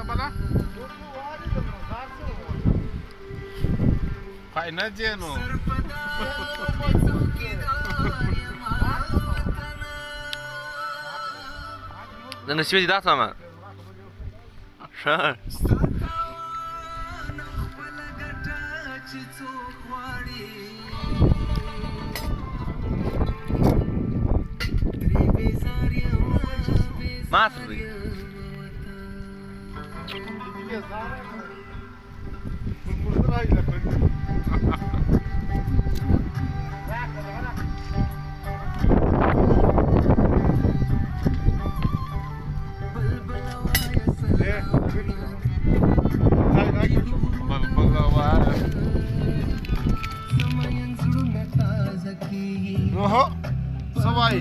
bala final जेनो Dan siapa tidak sama? Sure. Mas, Oho, sawai.